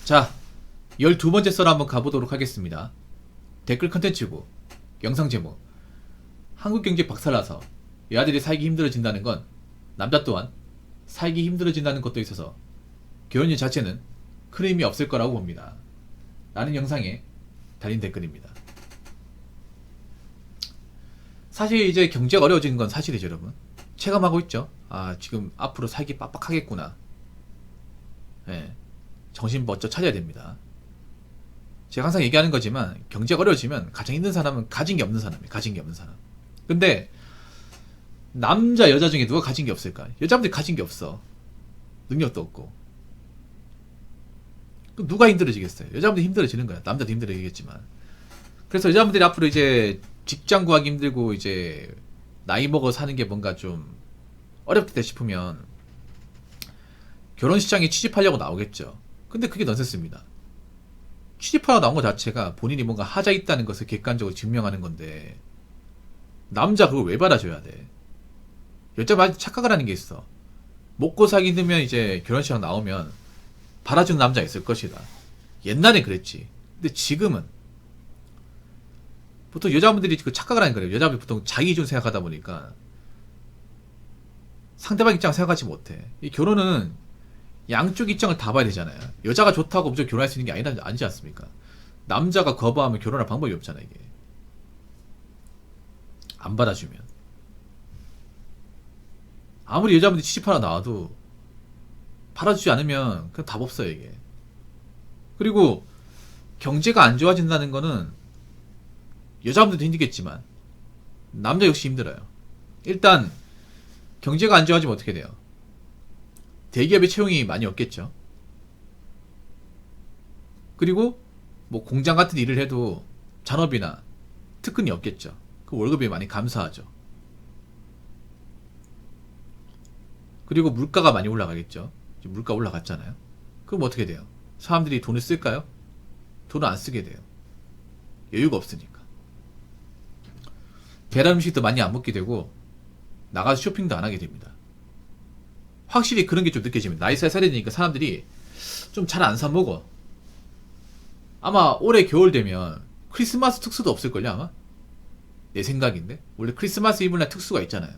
자, 12번째 썰 한번 가보도록 하겠습니다. 댓글 컨텐츠고 영상 제목: 한국 경제 박살나서 여자들이 살기 힘들어진다는 건 남자 또한 살기 힘들어진다는 것도 있어서 결혼일 자체는 큰 의미 없을 거라고 봅니다. 라는 영상에 달린 댓글입니다. 사실 이제 경제가 어려워지는 건 사실이죠, 여러분. 체감하고 있죠. 아, 지금 앞으로 살기 빡빡하겠구나. 예, 정신 번쩍 차려야 됩니다. 제가 항상 얘기하는 거지만 경제가 어려워지면 가장 힘든 사람은 가진 게 없는 사람이에요. 가진 게 없는 사람. 근데 남자 여자 중에 누가 가진 게 없을까? 여자분들이 가진 게 없어. 능력도 없고. 그럼 누가 힘들어지겠어요? 여자분들이 힘들어지는 거야. 남자도 힘들어지겠지만. 그래서 여자분들이 앞으로 이제 직장 구하기 힘들고 이제 나이 먹어 사는 게 뭔가 좀 어렵겠다 싶으면 결혼 시장에 취직하려고 나오겠죠. 근데 그게 넌센스입니다. 취직하러 나온 것 자체가 본인이 뭔가 하자 있다는 것을 객관적으로 증명하는 건데 남자 그걸 왜 받아줘야 돼? 여자가 착각을 하는 게 있어. 먹고 살기 힘들면 이제 결혼식 나오면 받아주는 남자 있을 것이다. 옛날엔 그랬지. 근데 지금은 보통 여자분들이 그 착각을 하는 거예요. 여자분들이 보통 자기 기준 생각하다 보니까 상대방 입장 생각하지 못해. 이 결혼은 양쪽 입장을 다 봐야 되잖아요. 여자가 좋다고 무조건 결혼할 수 있는 게 아니지 않습니까? 남자가 거부하면 결혼할 방법이 없잖아, 이게. 안 받아주면. 아무리 여자분들이 취직하러 나와도 받아주지 않으면 그냥 답 없어요, 이게. 그리고 경제가 안 좋아진다는 거는 여자분들도 힘들겠지만 남자 역시 힘들어요. 일단 경제가 안 좋아지면 어떻게 돼요? 대기업의 채용이 많이 없겠죠. 그리고 뭐 공장 같은 일을 해도 잔업이나 특근이 없겠죠. 그 월급이 많이 감소하죠. 그리고 물가가 많이 올라가겠죠. 지금 물가 올라갔잖아요. 그럼 어떻게 돼요? 사람들이 돈을 쓸까요? 돈을 안 쓰게 돼요. 여유가 없으니까. 배달 음식도 많이 안 먹게 되고 나가서 쇼핑도 안 하게 됩니다. 확실히 그런 게 좀 느껴집니다. 나이 살살이 되니까 사람들이 좀 잘 안 사 먹어. 아마 올해 겨울 되면 크리스마스 특수도 없을걸요, 아마? 내 생각인데? 원래 크리스마스 이브날 특수가 있잖아요.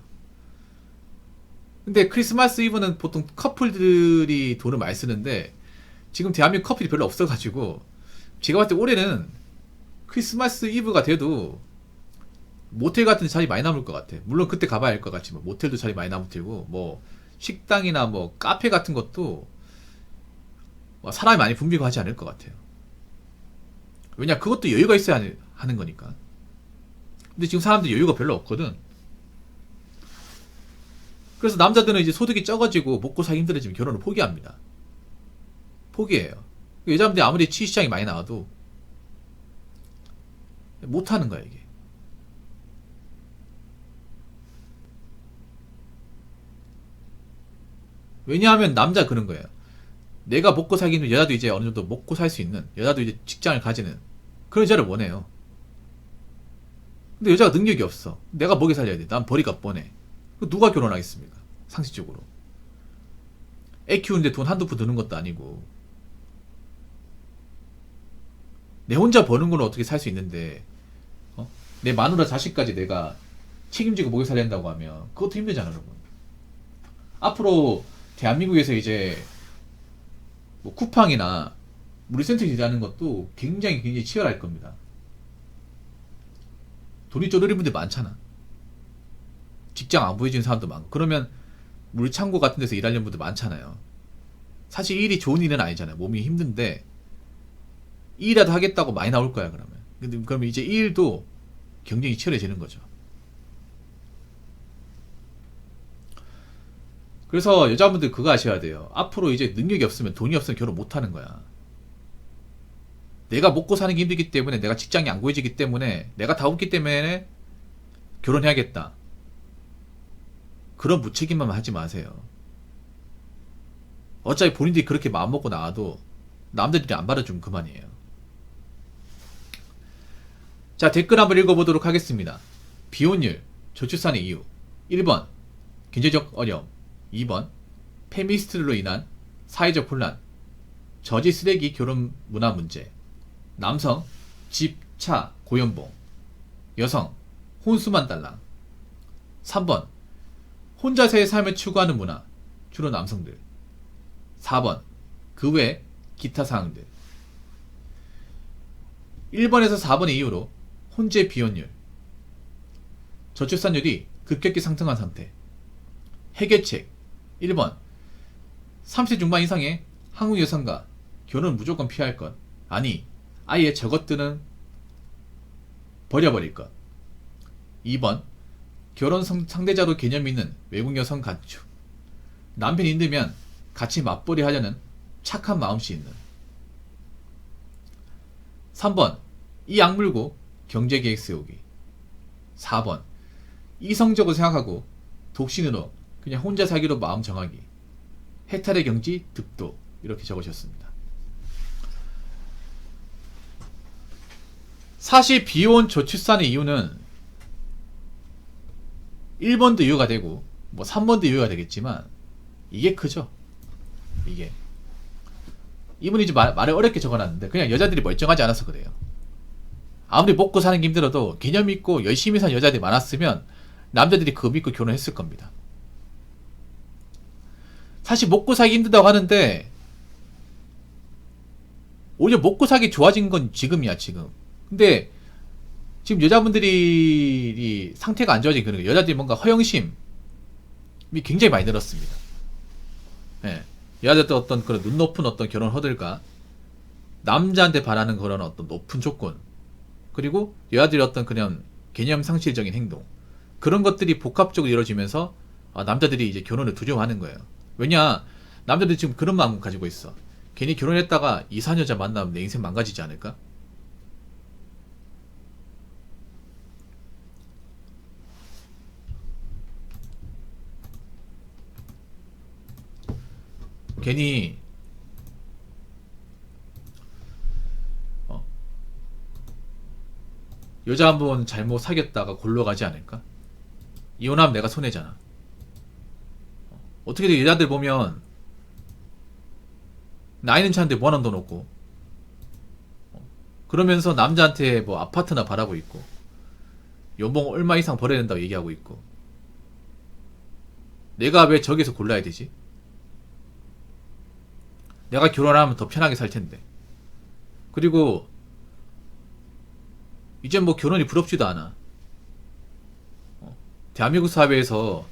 근데 크리스마스 이브는 보통 커플들이 돈을 많이 쓰는데 지금 대한민국 커플이 별로 없어가지고 제가 봤을 때 올해는 크리스마스 이브가 돼도 모텔 같은 데 자리 많이 남을 것 같아. 물론 그때 가봐야 할 것 같지만 모텔도 자리 많이 남을 테고 뭐 식당이나 뭐 카페 같은 것도 사람이 많이 붐비고 하지 않을 것 같아요. 왜냐, 그것도 여유가 있어야 하는 거니까. 근데 지금 사람들이 여유가 별로 없거든. 그래서 남자들은 이제 소득이 적어지고 먹고 살기 힘들어지면 결혼을 포기합니다. 포기해요. 여자분들이 아무리 취시장이 많이 나와도 못하는 거야, 이게. 왜냐하면 남자 그런 거예요. 내가 먹고 살기는 여자도 이제 어느 정도 먹고 살 수 있는, 여자도 이제 직장을 가지는 그런 여자를 원해요. 근데 여자가 능력이 없어. 내가 먹여 살려야 돼. 난 벌이가 뻔해. 누가 결혼하겠습니까? 상식적으로. 애 키우는데 돈 한두 푼 드는 것도 아니고. 내 혼자 버는 건 어떻게 살 수 있는데, 내 마누라 자식까지 내가 책임지고 먹여 살려야 한다고 하면 그것도 힘들잖아, 여러분. 앞으로 대한민국에서 이제 뭐 쿠팡이나 물류센터 일하는 것도 굉장히 치열할 겁니다. 돈이 쪼르는 분들 많잖아. 직장 안 보여주는 사람도 많고. 그러면 물창고 같은 데서 일하려는 분들 많잖아요. 사실 이 일이 좋은 일은 아니잖아요. 몸이 힘든데 이 일이라도 하겠다고 많이 나올 거야, 그러면. 근데 그러면 이제 이 일도 경쟁이 치열해지는 거죠. 그래서 여자분들 그거 아셔야 돼요. 앞으로 이제 능력이 없으면, 돈이 없으면 결혼 못 하는 거야. 내가 먹고 사는 게 힘들기 때문에, 내가 직장이 안 구해지기 때문에, 내가 다 없기 때문에 결혼해야겠다. 그런 무책임함을 하지 마세요. 어차피 본인들이 그렇게 마음먹고 나와도 남들이 안 받아주면 그만이에요. 자, 댓글 한번 읽어보도록 하겠습니다. 비혼율, 저출산의 이유. 1번 경제적 어려움, 2번 페미니스트로 인한 사회적 혼란, 저지 쓰레기 결혼 문화 문제. 남성 집, 차, 고연봉. 여성 혼수만 달랑. 3번 혼자서의 삶을 추구하는 문화. 주로 남성들. 4번 그 외 기타 사항들. 1번에서 4번의 이유로 혼재 비혼율, 저출산율이 급격히 상승한 상태. 해결책 1번 30세 중반 이상의 한국 여성과 결혼 무조건 피할 것. 아니 아예 저것들은 버려버릴 것. 2번 결혼 상대자로 개념 있는 외국 여성 가축. 남편이 힘들면 같이 맞벌이 하려는 착한 마음씨 있는. 3번 이 악물고 경제계획 세우기. 4번 이성적으로 생각하고 독신으로 그냥 혼자 살기로 마음 정하기. 해탈의 경지 득도. 이렇게 적으셨습니다. 사실 비혼 저출산의 이유는 1번도 이유가 되고 뭐 3번도 이유가 되겠지만 이게 크죠. 이게 이분이 이제 말을 어렵게 적어놨는데 그냥 여자들이 멀쩡하지 않아서 그래요. 아무리 먹고 사는 게 힘들어도 개념 있고 열심히 사는 여자들이 많았으면 남자들이 그거 믿고 결혼했을 겁니다. 사실 먹고 살기 힘들다고 하는데 오히려 먹고 살기 좋아진 건 지금이야 지금. 근데 지금 여자분들이 상태가 안 좋아진 그런 여자들이 뭔가 허영심이 굉장히 많이 늘었습니다. 예. 여자들도 어떤 그런 눈 높은 어떤 결혼 허들과 남자한테 바라는 그런 어떤 높은 조건, 그리고 여자들이 어떤 그냥 개념 상실적인 행동, 그런 것들이 복합적으로 이루어지면서 남자들이 이제 결혼을 두려워하는 거예요. 왜냐, 남자들이 지금 그런 마음 가지고 있어. 괜히 결혼했다가 이상한 여자 만나면 내 인생 망가지지 않을까? 괜히 여자 한번 잘못 사귀었다가 골로 가지 않을까? 이혼하면 내가 손해잖아. 어떻게든 여자들 보면 나이는 차는데 뭐하는 돈 없고 그러면서 남자한테 뭐 아파트나 바라고 있고 연봉 얼마 이상 벌어야 된다고 얘기하고 있고, 내가 왜 저기서 골라야 되지? 내가 결혼하면 더 편하게 살 텐데. 그리고 이제 뭐 결혼이 부럽지도 않아. 대한민국 사회에서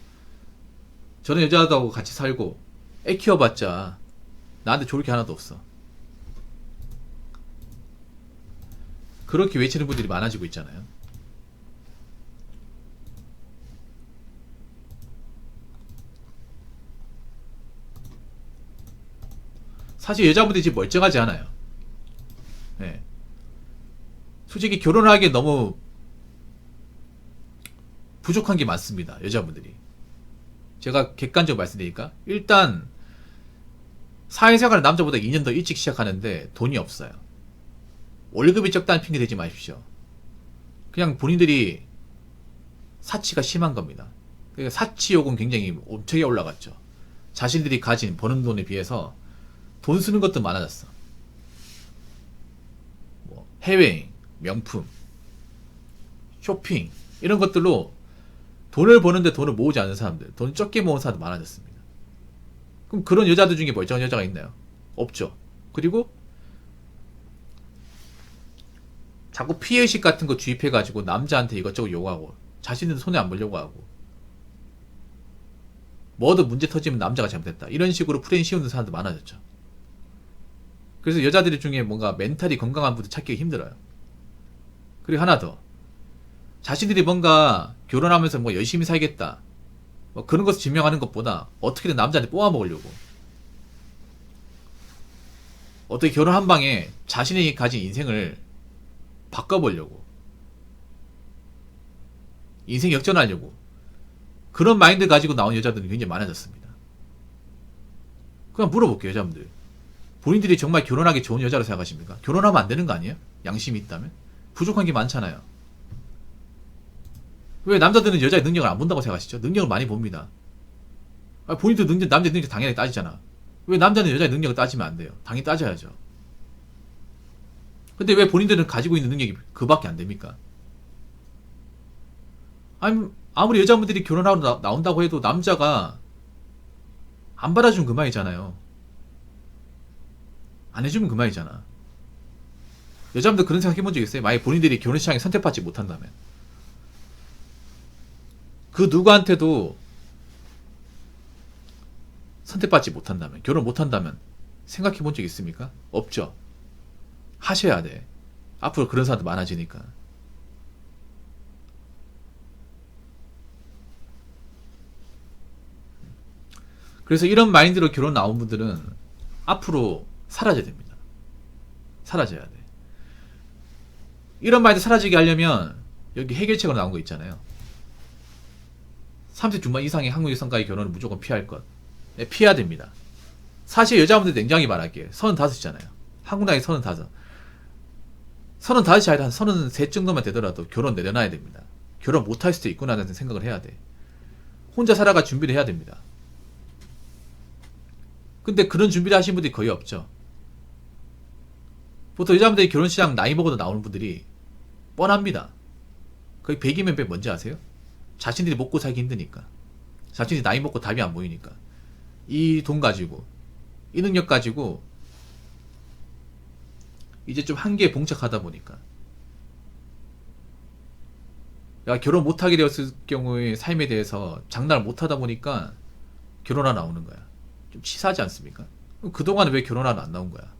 저런 여자하고 같이 살고 애 키워봤자 나한테 좋을 게 하나도 없어. 그렇게 외치는 분들이 많아지고 있잖아요. 사실 여자분들이 지금 멀쩡하지 않아요. 네. 솔직히 결혼을 하기에 너무 부족한 게 많습니다. 여자분들이. 제가 객관적으로 말씀드리니까 일단 사회생활을 남자보다 2년 더 일찍 시작하는데 돈이 없어요. 월급이 적다는 핑계 대지 마십시오. 그냥 본인들이 사치가 심한 겁니다. 그러니까 사치 요금 굉장히 엄청나게 올라갔죠. 자신들이 가진 버는 돈에 비해서 돈 쓰는 것도 많아졌어. 뭐 해외여행, 명품, 쇼핑 이런 것들로 돈을 버는데 돈을 모으지 않는 사람들, 돈 적게 모은 사람도 많아졌습니다. 그럼 그런 여자들 중에 멀쩡한 여자가 있나요? 없죠. 그리고 자꾸 피해의식 같은 거 주입해가지고 남자한테 이것저것 요구하고 자신은 손에 안 보려고 하고 뭐든 문제 터지면 남자가 잘못했다 이런 식으로 프레임 씌우는 사람도 많아졌죠. 그래서 여자들 중에 뭔가 멘탈이 건강한 분들 찾기가 힘들어요. 그리고 하나 더, 자신들이 뭔가 결혼하면서 뭐 열심히 살겠다 뭐 그런 것을 증명하는 것보다 어떻게든 남자한테 뽑아먹으려고, 어떻게 결혼 한 방에 자신이 가진 인생을 바꿔보려고, 인생 역전하려고, 그런 마인드 가지고 나온 여자들이 굉장히 많아졌습니다. 그냥 물어볼게요, 여자분들. 본인들이 정말 결혼하기 좋은 여자로 생각하십니까? 결혼하면 안 되는 거 아니에요? 양심이 있다면? 부족한 게 많잖아요. 왜 남자들은 여자의 능력을 안 본다고 생각하시죠? 능력을 많이 봅니다. 본인도 남자 능력 당연히 따지잖아. 왜 남자는 여자의 능력을 따지면 안 돼요? 당연히 따져야죠. 근데 왜 본인들은 가지고 있는 능력이 그밖에 안 됩니까? 아무리 여자분들이 결혼하러 나온다고 해도 남자가 안 받아주면 그만이잖아요. 안 해주면 그만이잖아. 여자분들 그런 생각 해본 적 있어요? 만약에 본인들이 결혼 시장에 선택받지 못한다면. 그 누구한테도 선택받지 못한다면, 결혼 못한다면 생각해 본 적 있습니까? 없죠. 하셔야 돼. 앞으로 그런 사람도 많아지니까. 그래서 이런 마인드로 결혼 나온 분들은 앞으로 사라져야 됩니다. 사라져야 돼. 이런 마인드 사라지게 하려면 여기 해결책으로 나온 거 있잖아요. 30 중반 이상의 한국 여성과의 결혼을 무조건 피할 것. 네, 피해야 됩니다. 사실 여자분들 냉정하게 말할게요. 35이잖아요. 한국 나이 35. 35이 아니라 한 33 정도만 되더라도 결혼 내려놔야 됩니다. 결혼 못할 수도 있구나라는 생각을 해야 돼. 혼자 살아갈 준비를 해야 됩니다. 근데 그런 준비를 하신 분들이 거의 없죠. 보통 여자분들이 결혼시장 나이 먹어도 나오는 분들이 뻔합니다. 거의 100이면 100 뭔지 아세요? 자신들이 먹고 살기 힘드니까. 자신이 나이 먹고 답이 안 보이니까. 이 돈 가지고, 이 능력 가지고 이제 좀 한계에 봉착하다 보니까, 내가 결혼 못하게 되었을 경우의 삶에 대해서 장난을 못하다 보니까 결혼하러 나오는 거야. 좀 치사하지 않습니까? 그동안은 왜 결혼하러 안 나온 거야?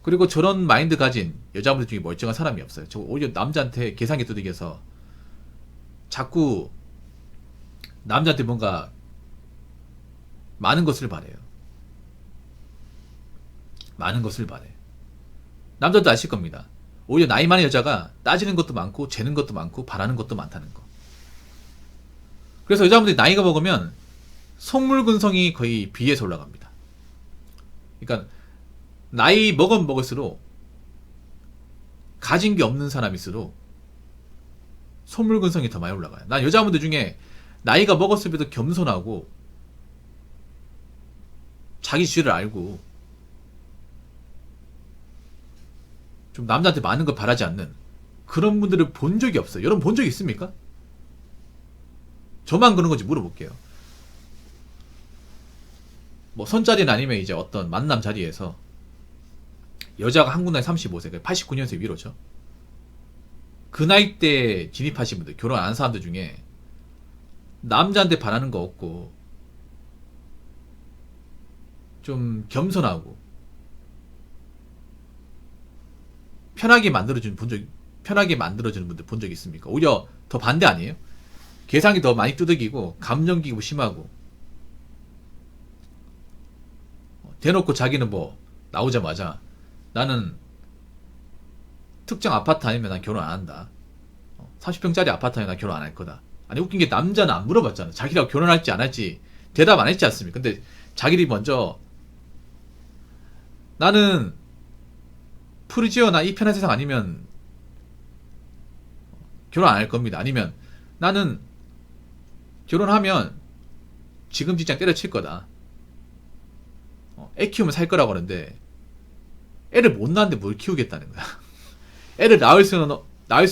그리고 저런 마인드 가진 여자분들 중에 멀쩡한 사람이 없어요. 저 오히려 남자한테 계산기 두들겨서 자꾸 남자한테 뭔가 많은 것을 바래요. 많은 것을 바래. 남자도 아실 겁니다. 오히려 나이 많은 여자가 따지는 것도 많고 재는 것도 많고 바라는 것도 많다는 거. 그래서 여자분들이 나이가 먹으면 속물근성이 거의 비에서 올라갑니다. 그러니까 나이 먹으면 먹을수록 가진 게 없는 사람일수록 속물근성이 더 많이 올라가요. 난 여자분들 중에 나이가 먹었음에도 겸손하고 자기 주제를 알고 좀 남자한테 많은 걸 바라지 않는 그런 분들을 본 적이 없어요. 여러분 본 적 있습니까? 저만 그런 건지 물어볼게요. 뭐 선자리는 아니면 이제 어떤 만남 자리에서 여자가 한국 나이 35세, 89년생 위로죠. 그 나이 때 진입하신 분들, 결혼 안 한 사람들 중에 남자한테 바라는 거 없고 좀 겸손하고 편하게 만들어주는 분들 본 적 있습니까? 오히려 더 반대 아니에요? 계산이 더 많이 두들기고 감정기고 심하고 대놓고 자기는 뭐 나오자마자 나는 특정 아파트 아니면 난 결혼 안 한다. 30평짜리 아파트 아니면 난 결혼 안 할 거다. 아니 웃긴 게 남자는 안 물어봤잖아. 자기랑 결혼할지 안 할지 대답 안 했지 않습니까? 근데 자기들이 먼저 나는 푸르지오나 이 편한 세상 아니면 결혼 안 할 겁니다. 아니면 나는 결혼하면 지금 직장 때려칠 거다. 애 키우면 살 거라고 하는데 애를 못 낳았는데 뭘 키우겠다는 거야. 애를 낳을 수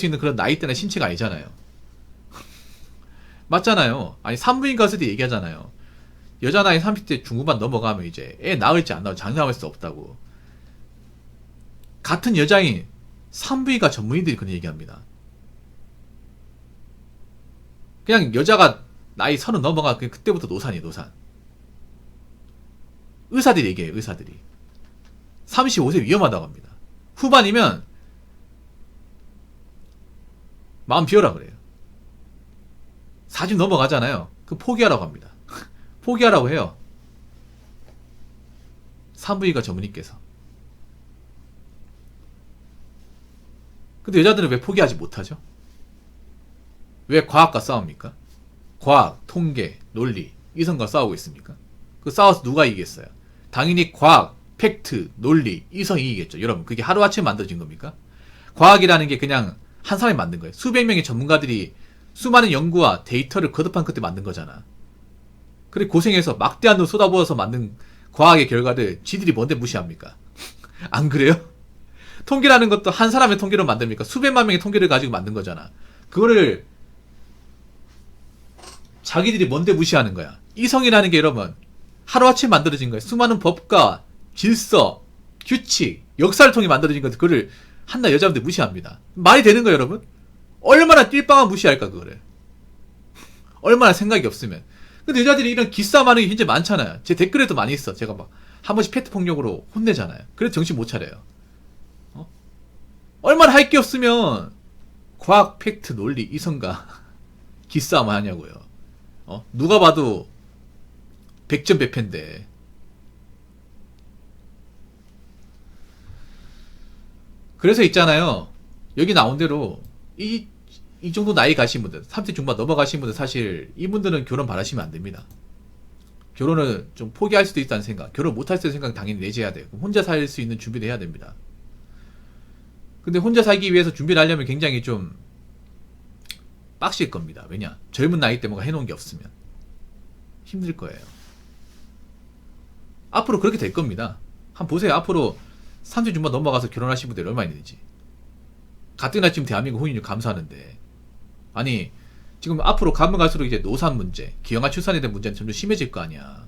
있는 그런 나이대나 신체가 아니잖아요. 맞잖아요. 아니 산부인과 갔을 때 얘기하잖아요. 여자 나이 30대 중후반 넘어가면 이제 애 낳을지 안 낳을지 장담할 수 없다고. 같은 여자인 산부인과 전문의들이 그런 얘기합니다. 그냥 여자가 나이 30 넘어가 그때부터 노산이에요. 노산. 의사들이 얘기해요. 의사들이 35세 위험하다고 합니다. 후반이면 마음 비워라 그래요. 40 넘어가잖아요. 그 포기하라고 합니다. 포기하라고 해요. 산부인과 전문의께서. 근데 여자들은 왜 포기하지 못하죠? 왜 과학과 싸웁니까? 과학, 통계, 논리, 이성과 싸우고 있습니까? 그 싸워서 누가 이기겠어요? 당연히 과학, 팩트, 논리, 이성이 이기겠죠. 여러분 그게 하루아침에 만들어진 겁니까? 과학이라는 게 그냥 한 사람이 만든 거예요. 수백 명의 전문가들이 수많은 연구와 데이터를 거듭한 끝에 만든 거잖아. 그래 고생해서 막대한 돈 쏟아부어서 만든 과학의 결과를 지들이 뭔데 무시합니까? 안 그래요? 통계라는 것도 한 사람의 통계로 만듭니까? 수백만 명의 통계를 가지고 만든 거잖아. 그거를 자기들이 뭔데 무시하는 거야. 이성이라는 게 여러분 하루아침에 만들어진 거예요. 수많은 법과 질서, 규칙, 역사를 통해 만들어진 건데 그거를 한낱 여자분들 무시합니다. 말이 되는 거예요, 여러분? 얼마나 띨빵한 무시할까 그거를. 얼마나 생각이 없으면. 근데 여자들이 이런 기싸움하는 게 굉장히 많잖아요. 제 댓글에도 많이 있어. 제가 막 한 번씩 페트 폭력으로 혼내잖아요. 그래서 정신 못 차려요. 얼마나 할 게 없으면 과학, 팩트, 논리, 이성과 기싸움을 하냐고요. 누가 봐도 100점 100패인데. 그래서 있잖아요. 여기 나온 대로 이 정도 나이 가신 분들, 30대 중반 넘어가신 분들 사실 이분들은 결혼 바라시면 안 됩니다. 결혼을 좀 포기할 수도 있다는 생각, 결혼 못할 수도 있다는 생각 당연히 내재해야 돼요. 혼자 살 수 있는 준비를 해야 됩니다. 근데 혼자 살기 위해서 준비를 하려면 굉장히 좀 빡실 겁니다. 왜냐? 젊은 나이 때 뭔가 해놓은 게 없으면 힘들 거예요. 앞으로 그렇게 될 겁니다. 한번 보세요. 앞으로 30 중반 넘어가서 결혼하신 분들이 얼마나 있는지. 가뜩이나 지금 대한민국 혼인율 감소하는데, 아니 지금 앞으로 가면 갈수록 이제 노산 문제, 기형아 출산에 대한 문제는 점점 심해질 거 아니야.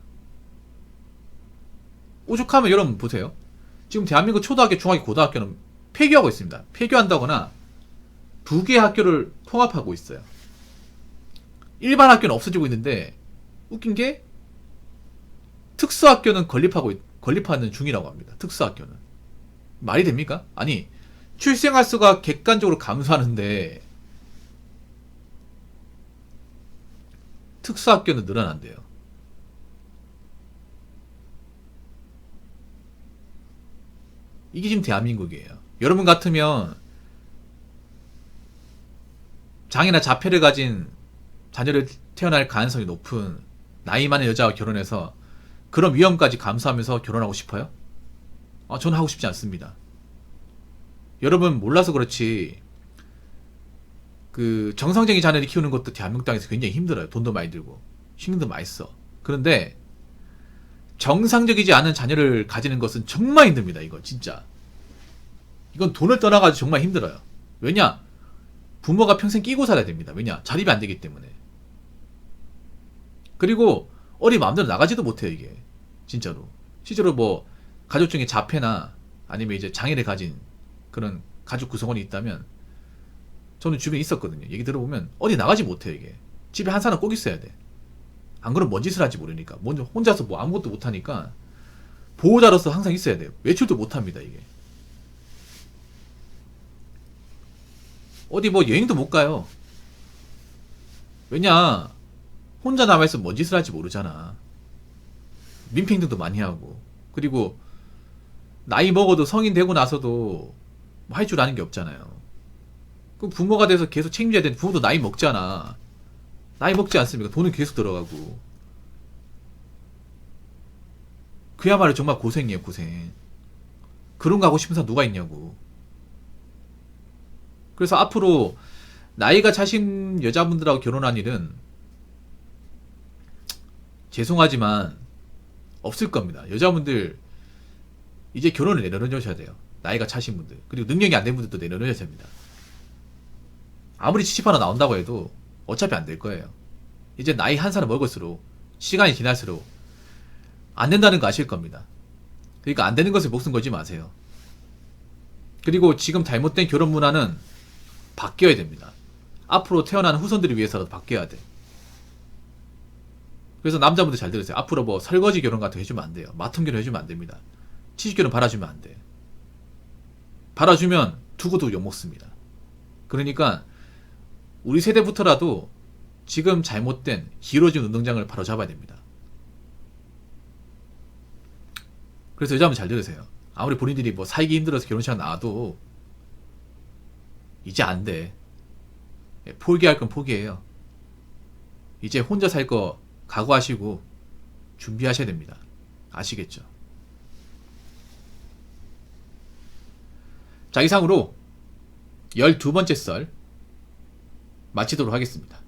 오죽하면 여러분 보세요. 지금 대한민국 초등학교, 중학교, 고등학교는 폐교하고 있습니다. 폐교한다거나 두 개의 학교를 통합하고 있어요. 일반 학교는 없어지고 있는데 웃긴 게 특수학교는 건립하는 중이라고 합니다. 특수학교는. 말이 됩니까? 아니 출생아 수가 객관적으로 감소하는데 특수학교는 늘어난대요. 이게 지금 대한민국이에요. 여러분 같으면 장애나 자폐를 가진 자녀를 태어날 가능성이 높은 나이 많은 여자와 결혼해서 그런 위험까지 감수하면서 결혼하고 싶어요? 저는 하고 싶지 않습니다. 여러분 몰라서 그렇지 그 정상적인 자녀를 키우는 것도 대한민국 땅에서 굉장히 힘들어요. 돈도 많이 들고 신경도 많이 써. 그런데 정상적이지 않은 자녀를 가지는 것은 정말 힘듭니다. 이거 진짜 이건 돈을 떠나가지고 정말 힘들어요. 왜냐? 부모가 평생 끼고 살아야 됩니다. 왜냐? 자립이 안 되기 때문에. 그리고 어리 마음대로 나가지도 못해요. 이게 진짜로 실제로 뭐 가족 중에 자폐나 아니면 이제 장애를 가진 그런 가족 구성원이 있다면 저는 주변에 있었거든요. 얘기 들어보면 어디 나가지 못해요. 이게 집에 한 사람 꼭 있어야 돼. 안 그러면 뭔 짓을 할지 모르니까 먼저 혼자서 뭐 아무것도 못하니까 보호자로서 항상 있어야 돼요. 외출도 못합니다. 이게 어디 뭐 여행도 못 가요. 왜냐 혼자 남아있으면 뭔 짓을 할지 모르잖아. 민폐행동도 많이 하고 그리고 나이 먹어도 성인 되고 나서도 뭐 할 줄 아는 게 없잖아요. 그럼 부모가 돼서 계속 책임져야 되는데 부모도 나이 먹잖아. 나이 먹지 않습니까? 돈은 계속 들어가고. 그야말로 정말 고생이에요. 고생. 그런 거 하고 싶은 사람 누가 있냐고. 그래서 앞으로 나이가 차신 여자분들하고 결혼한 일은 죄송하지만 없을 겁니다. 여자분들 이제 결혼을 내려놓으셔야 돼요. 나이가 차신 분들 그리고 능력이 안 된 분들도 내려놓으셔야 됩니다. 아무리 70 하나 나온다고 해도 어차피 안 될 거예요. 이제 나이 한 살을 먹을수록 시간이 지날수록 안 된다는 거 아실 겁니다. 그러니까 안 되는 것을 목숨 걸지 마세요. 그리고 지금 잘못된 결혼 문화는 바뀌어야 됩니다. 앞으로 태어나는 후손들을 위해서라도 바뀌어야 돼. 그래서 남자분들 잘 들으세요. 앞으로 뭐 설거지 결혼 같은 거 해주면 안 돼요. 마텀 결혼 해주면 안 됩니다. 취직 결혼 바라주면 안 돼. 바라주면 두고도 욕먹습니다. 그러니까 우리 세대부터라도 지금 잘못된 기울어진 운동장을 바로 잡아야 됩니다. 그래서 여자분 잘 들으세요. 아무리 본인들이 뭐 살기 힘들어서 결혼식 나와도 이제 안 돼. 포기할 건 포기해요. 이제 혼자 살 거 각오하시고 준비하셔야 됩니다. 아시겠죠? 자, 이상으로 12번째 썰 마치도록 하겠습니다.